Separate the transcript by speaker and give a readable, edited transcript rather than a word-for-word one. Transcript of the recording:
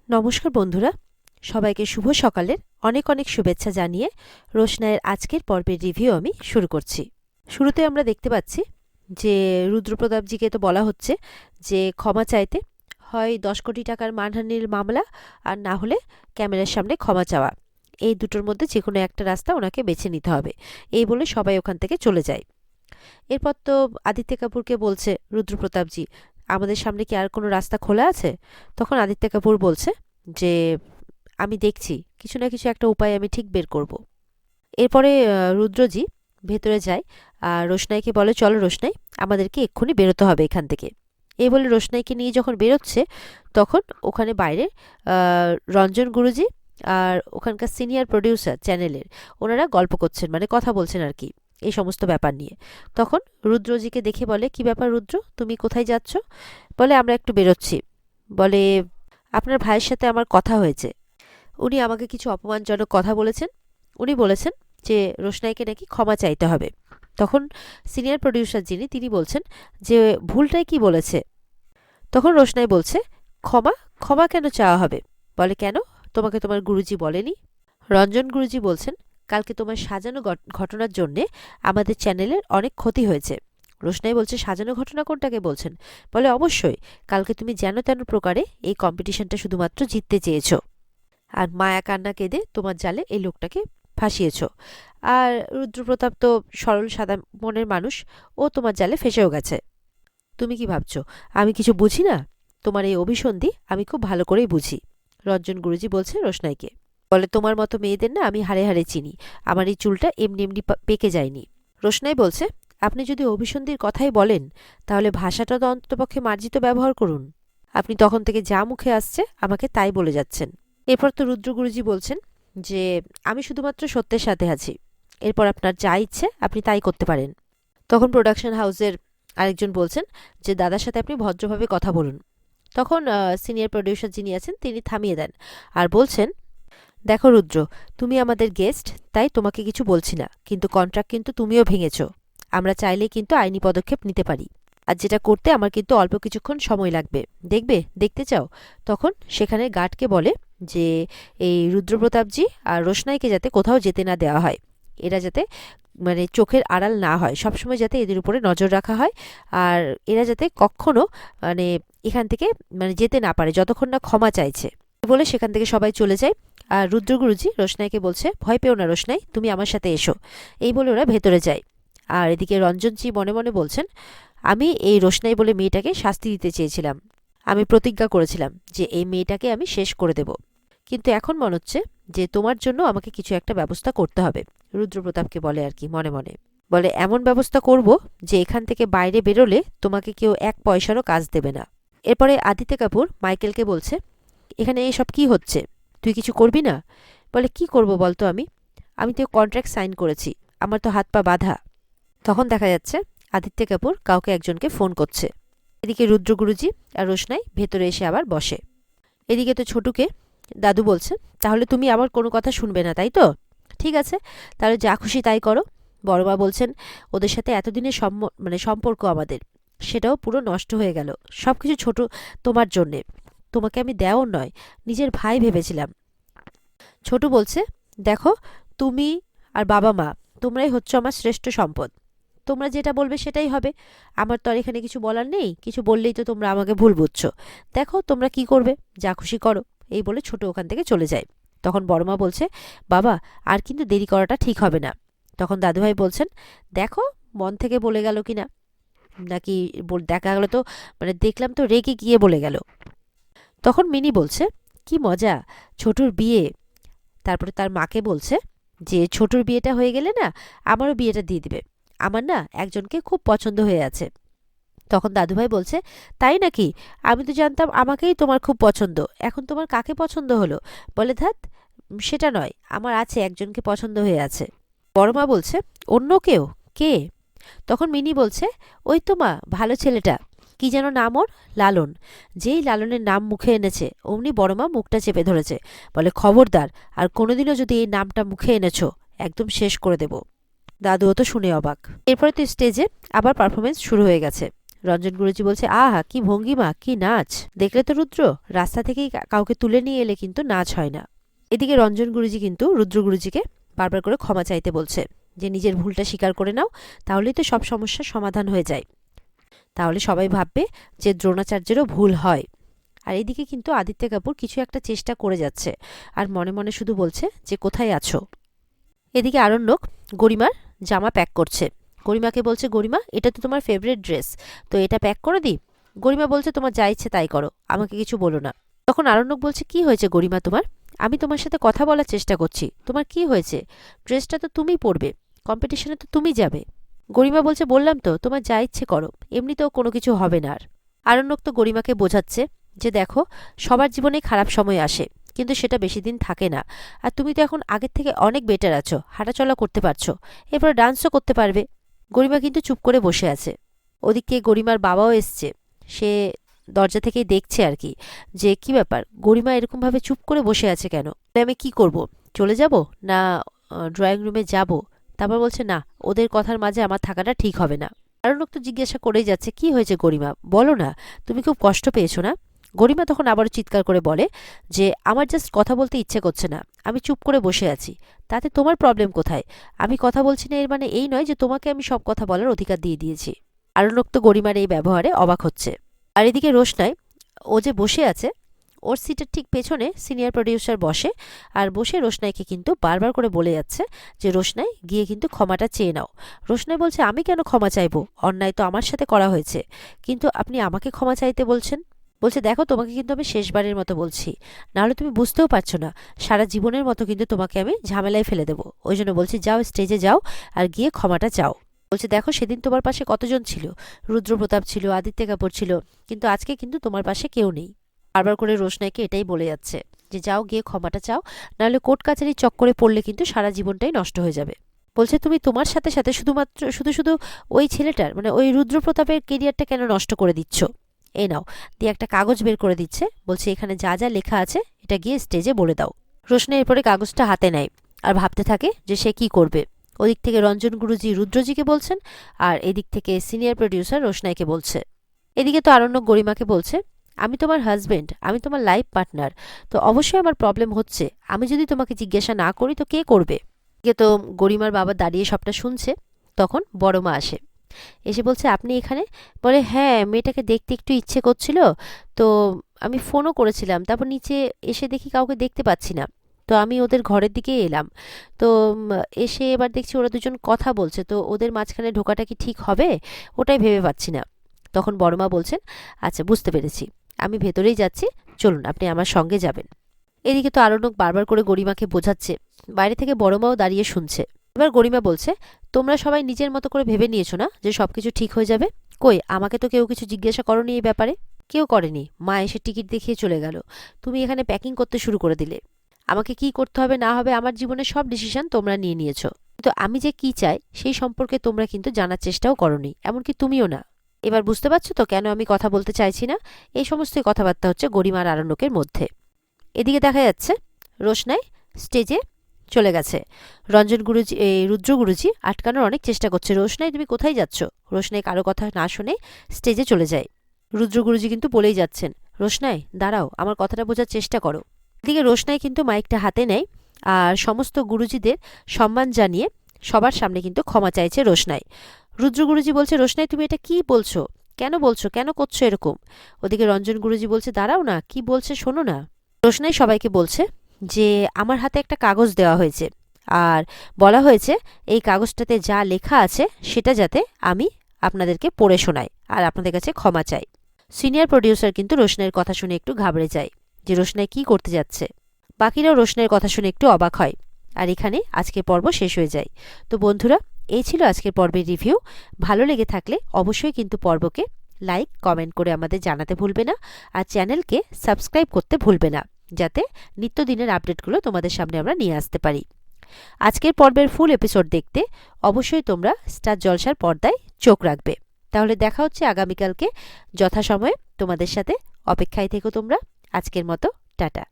Speaker 1: নমস্কার বন্ধুরা, সবাইকে শুভ সকালের অনেক অনেক শুভেচ্ছা জানিয়ে রোশনাইয়ের আজকের পর্বের রিভিউ আমি শুরু করছি। শুরুতে আমরা দেখতে পাচ্ছি যে রুদ্রপ্রতাপজিকে তো বলা হচ্ছে যে ক্ষমা চাইতে, হয় 10 কোটি টাকার মানহানির মামলা আর না হলে ক্যামেরার সামনে ক্ষমা চাওয়া, এই দুটোর মধ্যে যে কোনো একটা রাস্তা ওনাকে বেছে নিতে হবে, এই বলে সবাই ওখান থেকে চলে যায়। এরপর তো আদিত্য কাপুরকে বলছে রুদ্রপ্রতাপজি, আমাদের সামনে কি আর কোনো রাস্তা খোলা আছে? তখন আদিত্য কাপুর বলছে যে আমি দেখছি, কিছু না কিছু একটা উপায় আমি ঠিক বের করব। এরপরে রুদ্রজি ভেতরে যায় আর রোশনাইকে বলে, চলো রোশনাই, আমাদেরকে এক্ষুনি বেরোতে হবে এখান থেকে। এই বলে রোশনাইকে নিয়ে যখন বেরোচ্ছে তখন ওখানে বাইরে রঞ্জন গুরুজি আর ওখানকার সিনিয়র প্রডিউসার চ্যানেলের ওনারা গল্প করছেন, মানে কথা বলছেন আর কি এই সমস্ত ব্যাপার নিয়ে। তখন রুদ্রজিকে দেখে বলে, কি ব্যাপার রুদ্র, তুমি কোথায় যাচ্ছ? বলে, আমরা একটু বেরোচ্ছি। বলে, আপনার ভাইয়ের সাথে আমার কথা হয়েছে, উনি আমাকে কিছু অপমানজনক কথা বলেছেন। উনি বলেছেন যে রোশনাইকে নাকি ক্ষমা চাইতে হবে। তখন সিনিয়র প্রডিউসার যিনি, তিনি বলছেন যে ভুলটাই কি বলেছে? তখন রোশনাই বলছে, ক্ষমা? ক্ষমা কেন চাওয়া হবে? বলে, কেন, তোমাকে তোমার গুরুজি বলেনি? রঞ্জন গুরুজি বলছেন, কালকে তোমার সাজানো ঘটনার জন্যে আমাদের চ্যানেলের অনেক ক্ষতি হয়েছে। রোশনাই বলছে, সাজানো ঘটনা কোনটাকে বলছেন? বলে, অবশ্যই, কালকে তুমি যেন তেন প্রকারে এই কম্পিটিশনটা শুধুমাত্র জিততে চেয়েছ, আর মায়া কান্না কেঁদে তোমার জালে এই লোকটাকে ফাঁসিয়েছ। আর রুদ্রপ্রতাপ তো সরল সাদা মনের মানুষ, ও তোমার জালে ফেঁসেও গেছে। তুমি কি ভাবছো আমি কিছু বুঝি না? তোমার এই অভিসন্ধি আমি খুব ভালো করেই বুঝি। রঞ্জন গুরুজি বলছে রোশনাইকে, বলে, তোমার মতো মেয়েদের না আমি হাড়ে হাড়ে চিনি, আমার এই চুলটা এমনি এমনি পেকে যায়নি। রোশনাই বলছে, আপনি যদি অভিসন্ধির কথাই বলেন তাহলে ভাষাটা তো অন্ততপক্ষে মার্জিত ব্যবহার করুন। আপনি তখন থেকে যা মুখে আসছে আমাকে তাই বলে যাচ্ছেন। এরপর তো রুদ্র গুরুজি বলছেন যে আমি শুধুমাত্র সত্যের সাথে আছি, এরপর আপনার যা ইচ্ছে আপনি তাই করতে পারেন। তখন প্রোডাকশন হাউসের আরেকজন বলছেন যে দাদার সাথে আপনি ভদ্রভাবে কথা বলুন। তখন সিনিয়র প্রডিউসার যিনি আছেন তিনি থামিয়ে দেন আর বলছেন, দেখো রুদ্র, তুমি আমাদের গেস্ট, তাই তোমাকে কিছু বলছি না, কিন্তু কন্ট্রাক্ট কিন্তু তুমিও ভেঙেছ। আমরা চাইলেই কিন্তু আইনি পদক্ষেপ নিতে পারি, আর যেটা করতে আমার কিন্তু অল্প কিছুক্ষণ সময় লাগবে। দেখতে চাও? তখন সেখানে গার্ডকে বলে যে এই রুদ্রপ্রতাপজি আর রোশনাইকে যাতে কোথাও যেতে না দেওয়া হয়, এরা যাতে মানে চোখের আড়াল না হয়, সবসময় যাতে এদের উপরে নজর রাখা হয়, আর এরা যাতে কখনো মানে এখান থেকে মানে যেতে না পারে যতক্ষণ না ক্ষমা চাইছে। বলে সেখান থেকে সবাই চলে যায়। আর রুদ্র গুরুজি রোশনাইকে বলছে, ভয় পেও না রোশনাই, তুমি আমার সাথে এসো। এই বলে ওরা ভেতরে যায়। আর এদিকে রঞ্জনজি মনে মনে বলছেন, আমি এই রোশনাই বলে মেয়েটাকে শাস্তি দিতে চেয়েছিলাম, আমি প্রতিজ্ঞা করেছিলাম যে এই মেয়েটাকে আমি শেষ করে দেব, কিন্তু এখন মনে হচ্ছে যে তোমার জন্য আমাকে কিছু একটা ব্যবস্থা করতে হবে। রুদ্রপ্রতাপকে বলে আর কি মনে মনে, বলে, এমন ব্যবস্থা করব যে এখান থেকে বাইরে বেরোলে তোমাকে কেউ এক পয়সারও কাজ দেবে না। এরপরে আদিত্য কাপুর মাইকেলকে বলছে, এখানে এসব কি হচ্ছে, তুই কিছু করবি না? বলে, কি করব বলতো, আমি তো কন্ট্রাক্ট সাইন করেছি, আমার তো হাত পা বাঁধা। তখন দেখা যাচ্ছে আদিত্য কাপুর কাউকে একজনকে ফোন করছে। এদিকে রুদ্র গুরুজি আর রোশনাই ভেতরে এসে আবার বসে। এদিকে তো ছোটুকে দাদু বলছে, তাহলে তুমি আমার কোনো কথা শুনবে না, তাই তো? ঠিক আছে, তাহলে যা খুশি তাই করো। বড়মা বলছেন, ওদের সাথে এতদিনের সম্পর্ক আমাদের, সেটাও পুরো নষ্ট হয়ে গেল, সব কিছু ছোট তোমার জন্যে। তোমাকে আমি দেওর নয়, নিজের ভাই ভেবেছিলাম। ছোটু বলছে, দেখো, তুমি আর বাবা মা তোমরাই হচ্ছে আমার শ্রেষ্ঠ সম্পদ, তোমরা যেটা বলবে সেটাই হবে, আমার তো আর এখানে কিছু বলার নেই, কিছু বললেই তো তোমরা আমাকে ভুল বুঝছো। দেখো তোমরা কি করবে, যা খুশি করো। এই বলে ছোট ওখান থেকে চলে যায়। তখন বড়মা বলছে, বাবা, আর কিন্তু দেরি করাটা ঠিক হবে না। তখন দাদুভাই বলছেন, দেখো মন থেকে বলে গেল কিনা, নাকি দেখা গেল তো মানে দেখলাম তো রেগে গিয়ে বলে গেল। তখন মিনি বলছে, কি মজা, ছোটুর বিয়ে। তারপরে তার মাকে বলছে যে ছোটুর বিয়েটা হয়ে গেলে না আমারও বিয়েটা দিয়ে দিবে, আমার না একজনকে খুব পছন্দ হয়ে আছে। তখন দাদুভাই বলছে, তাই নাকি, আমি তো জানতাম আমাকেই তোমার খুব পছন্দ, এখন তোমার কাকে পছন্দ হলো? বলে, ধ্যাত, সেটা নয়, আমার আছে একজনকে পছন্দ হয়ে আছে। বড় মা বলছে, অন্য কেউ? কে? তখন মিনি বলছে, ওই তো মা, ভালো ছেলেটা, কি যেন নাম ওর, লালন। যেই লালনের নাম মুখে এনেছে অমনি বড়মা মুখটা চেপে ধরেছে, বলে, খবরদার, আর কোনোদিনও যদি এই নামটা মুখে এনেছো একদম শেষ করে দেব। দাদুও তো শুনে অবাক। এরপরে তো স্টেজে আবার পারফরমেন্স শুরু হয়ে গেছে। রঞ্জন গুরুজি বলছে, আহা কি ভঙ্গিমা, কি নাচ! দেখলে তো রুদ্র, রাস্তা থেকেই কাউকে তুলে নিয়ে এলে কিন্তু নাচ হয় না। এদিকে রঞ্জন গুরুজি কিন্তু রুদ্র গুরুজিকে বারবার করে ক্ষমা চাইতে বলছে, যে নিজের ভুলটা স্বীকার করে নাও, তাহলেই তো সব সমস্যার সমাধান হয়ে যায়। তাহলে সবাই ভাববে যে দ্রোণাচার্যেরও ভুল হয়। আর এদিকে কিন্তু আদিত্য কাপুর কিছু একটা চেষ্টা করে যাচ্ছে, আর মনে মনে শুধু বলছে যে কোথায় আছো। এদিকে আরণ্যক গরিমার জামা প্যাক করছে। গরিমাকে বলছে, গরিমা এটা তো তোমার ফেভারিট ড্রেস, তো এটা প্যাক করে দিই? গরিমা বলছে, তোমার যা ইচ্ছে তাই করো, আমাকে কিছু বলো না। তখন আরণ্যক বলছে, কি হয়েছে গরিমা তোমার? আমি তোমার সাথে কথা বলার চেষ্টা করছি, তোমার কি হয়েছে? ড্রেসটা তো তুমি পরবে, কম্পিটিশনে তো তুমি যাবে। গরিমা বলছে, বললাম তো তোমার যা ইচ্ছে করো, এমনিতেও কোনো কিছু হবে না। আর আরণ্যক তো গরিমাকে বোঝাচ্ছে যে দেখো, সবার জীবনে খারাপ সময় আসে, কিন্তু সেটা বেশি দিন থাকে না। আর তুমি তো এখন আগের থেকে অনেক বেটার আছো, হাঁটাচলা করতে পারছো, এরপর ডান্সও করতে পারবে। গরিমা কিন্তু চুপ করে বসে আছে। ওদিক থেকে গরিমার বাবাও এসছে, সে দরজা থেকেই দেখছে আর কি, যে কি ব্যাপার, গরিমা এরকমভাবে চুপ করে বসে আছে কেন? আমি কি করব, চলে যাব না ড্রয়িং রুমে যাব? তারপর বলছে, না, ওদের কথার মাঝে আমার থাকাটা ঠিক হবে না। আরও লোক তো জিজ্ঞাসা করেই যাচ্ছে, কি হয়েছে গরিমা, বলো না, তুমি খুব কষ্ট পেয়েছো না? গরিমা তখন আবারও চিৎকার করে বলে যে আমার জাস্ট কথা বলতে ইচ্ছে করছে না, আমি চুপ করে বসে আছি, তাতে তোমার প্রবলেম কোথায়? আমি কথা বলছি না এর মানে এই নয় যে তোমাকে আমি সব কথা বলার অধিকার দিয়ে দিয়েছি। আরণ্যক তো গরিমার এই ব্যবহারে অবাক হচ্ছে। আর এদিকে রোশনাই, ও যে বসে আছে, ওর সিটের ঠিক পেছনে সিনিয়র প্রডিউসার বসে, আর বসে রোশনাইকে কিন্তু বারবার করে বলে যাচ্ছে যে রোশনাই গিয়ে কিন্তু ক্ষমাটা চেয়ে নাও। রোশনাই বলছে, আমি কেন ক্ষমা চাইবো, অন্যায় তো আমার সাথে করা হয়েছে, কিন্তু আপনি আমাকে ক্ষমা চাইতে বলছেন? বলছে, দেখো তোমাকে কিন্তু আমি শেষবারের মতো বলছি, নাহলে তুমি বুঝতেও পারছো না, সারা জীবনের মতো কিন্তু তোমাকে আমি ঝামেলায় ফেলে দেবো। ওই জন্য বলছি, যাও স্টেজে যাও আর গিয়ে ক্ষমাটা চাও। বলছে, দেখো সেদিন তোমার পাশে কতজন ছিল, রুদ্রপ্রতাপ ছিল, আদিত্য কাপুর ছিল, কিন্তু আজকে কিন্তু তোমার পাশে কেউ নেই। বারবার করে রোশনাইকে এটাই বলে যাচ্ছে যে যাও গিয়ে ক্ষমাটা চাও, নাহলে কোর্ট কাছারির চক্করে পড়লে কিন্তু সারা জীবনটাই নষ্ট হয়ে যাবে। বলছে, তুমি তোমার সাথে সাথে শুধু শুধু ওই ছেলেটার মানে ওই রুদ্রপ্রতাপের কেরিয়ারটা কেন নষ্ট করে দিচ্ছ? এই নাও, দিয়ে একটা কাগজ বের করে দিচ্ছে, বলছে এখানে যা যা লেখা আছে এটা গিয়ে স্টেজে বলে দাও। রোশনাই এরপরে কাগজটা হাতে নেয় আর ভাবতে থাকে যে সে কি করবে। ওদিক থেকে রঞ্জন গুরুজি রুদ্রজিকে বলছেন, আর এদিক থেকে সিনিয়র প্রডিউসার রোশনাইকে বলছে। এদিকে তো আরণ্যক গরিমাকে বলছে, আমি তোমার হাজবেন্ড, আমি তোমার লাইফ পার্টনার, তো অবশ্যই আমার প্রবলেম হচ্ছে, আমি যদি তোমাকে জিজ্ঞাসা না করি তো কে করবে? এদিকে তো গরিমার বাবা দাঁড়িয়ে সবটা শুনছে। তখন বড় মা আসে, এসে বলছে, আপনি এখানে? বলে, হ্যাঁ, মেয়েটাকে দেখতে একটু ইচ্ছে করছিল, তো আমি ফোনও করেছিলাম, তারপর নিচে এসে দেখি কাউকে দেখতে পাচ্ছি না, তো আমি ওদের ঘরের দিকে এলাম, তো এসে এবার দেখছি ওরা দুজন কথা বলছে, তো ওদের মাঝখানে ঢোকাটা কি ঠিক হবে, ওটাই ভেবে পাচ্ছি না। তখন বড়মা বলছেন, আচ্ছা বুঝতে পেরেছি, আমি ভেতরেই যাচ্ছি, চলুন আপনি আমার সঙ্গে যাবেন। এদিকে তো আরণ্যক বারবার করে গরিমাকে বোঝাচ্ছে, বাইরে থেকে বড়মাও দাঁড়িয়ে শুনছে। এবার গরিমা বলছে, তোমরা সবাই নিজের মতো করে ভেবে নিয়েছো না যে সবকিছু ঠিক হয়ে যাবে? কই, আমাকে তো কেউ কিছু জিজ্ঞাসা করনি এই ব্যাপারে। কেউ করেনি, মা এসে টিকিট দেখিয়ে চলে গেল, তুমি এখানে প্যাকিং করতে শুরু করে দিলে। আমাকে কি করতে হবে না হবে আমার জীবনের সব ডিসিশন তোমরা নিয়ে নিয়েছো, কিন্তু আমি যে কি চাই সেই সম্পর্কে তোমরা কিন্তু জানার চেষ্টাও করনি, এমনকি তুমিও না। এবার বুঝতে পারছো তো কেন আমি কথা বলতে চাইছি না? এই সমস্ত কথাবার্তা হচ্ছে গরিমা আর আরণ্যকের মধ্যে। এদিকে দেখা যাচ্ছে রোশনাই স্টেজে চলে গেছে। রঞ্জন গুরুজি, রুদ্র গুরুজি আটকানোর অনেক চেষ্টা করছে, রোশনাই তুমি কোথায় যাচ্ছ? রোশনাই কারো কথা না শুনে স্টেজে চলে যায়। রুদ্র গুরুজি কিন্তু বলেই যাচ্ছেন, রোশনাই দাঁড়াও, আমার কথাটা বোঝার চেষ্টা করো। এদিকে রোশনাই কিন্তু মাইকটা হাতে নেয়, আর সমস্ত গুরুজিদের সম্মান জানিয়ে সবার সামনে কিন্তু ক্ষমা চাইছে রোশনাই। রুদ্র গুরুজি বলছে, রোশনাই তুমি এটা কি বলছো, কেন বলছো, কেন করছো এরকম? ওদিকে রঞ্জন গুরুজি বলছে, দাঁড়াও না, কি বলছে শোনো না। রোশনাই সবাইকে বলছে যে আমার হাতে একটা কাগজ দেওয়া হয়েছে, আর বলা হয়েছে এই কাগজটাতে যা লেখা আছে সেটা যাতে আমি আপনাদেরকে পড়ে শোনাই আর আপনাদের কাছে ক্ষমা চাই। সিনিয়র প্রডিউসার কিন্তু রোশনাইয়ের কথা শুনে একটু ঘাবড়ে যায় যে রোশনাই কি করতে যাচ্ছে। বাকিরাও রোশনাইয়ের কথা শুনে একটু অবাক হয়। আর এখানে আজকের পর্ব শেষ হয়ে যায়। তো বন্ধুরা, এই ছিল আজকের পর্বের রিভিউ। ভালো লেগে থাকলে অবশ্যই কিন্তু পর্বকে লাইক কমেন্ট করে আমাদের জানাতে ভুলবে না, আর চ্যানেলকে সাবস্ক্রাইব করতে ভুলবে না, যাতে নিত্যদিনের আপডেটগুলো তোমাদের সামনে আমরা নিয়ে আসতে পারি। আজকের পর্বের ফুল এপিসোড দেখতে অবশ্যই তোমরা স্টার জলসার পর্দায় চোখ রাখবে। তাহলে দেখা হচ্ছে আগামীকালকে যথাসময়ে তোমাদের সাথে। অপেক্ষায় থেকো তোমরা। আজকের মতো টাটা।